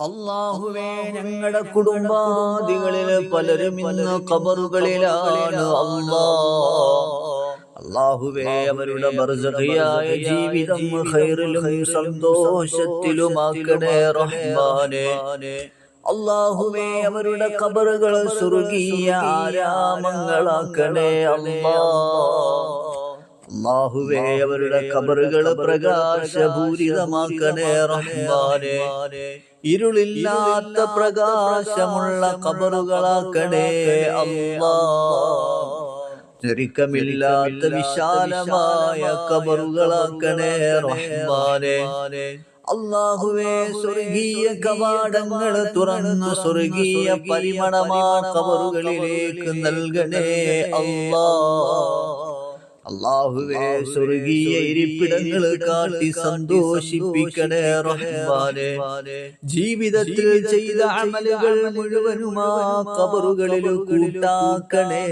അല്ലാഹുവേ, ഞങ്ങളുടെ കുടുംബാദികളില് പലരും ഇന്ന് ഖബറുകളിലാണ്. അല്ലാഹുവേ, അവരുടെ ബർസഖിയായ ജീവിതം ഖൈറിലും സന്തോഷത്തിലുമാക്കണേ റഹ്മാനേ. അല്ലാഹുവേ, അവരുടെ ഖബറുകൾ സ്വർഗീയ ആരാമങ്ങളാക്കണേ അല്ലാഹുവേ, അവരുടെ ഖബറുകൾ പ്രകാശപൂരിതമാക്കണേ റഹ്മാനേ. ഇരുളില്ലാത്ത പ്രകാശമുള്ള ഖബറുകളാക്കണേ ഞെരുക്കമില്ലാത്ത വിശാലമായ ഖബറുകളാക്കണേ റഹ്മാനേ. അല്ലാഹുവേ, സ്വർഗീയ കവാടങ്ങൾ തുറന്ന് സ്വർഗീയ പരിമളമാ ഖബറുകളിലേക്ക് നൽകണേ അല്ലാഹുവേ, സ്വർഗീയ ഇരിപ്പിടങ്ങൾ കാട്ടി സന്തോഷിപ്പിക്കണേ റഹ്മാനേ. ജീവിതത്തിൽ ചെയ്ത അമലുകൾ മുഴുവനും ആ ഖബറുകളിൽ കൂട്ടാക്കണേ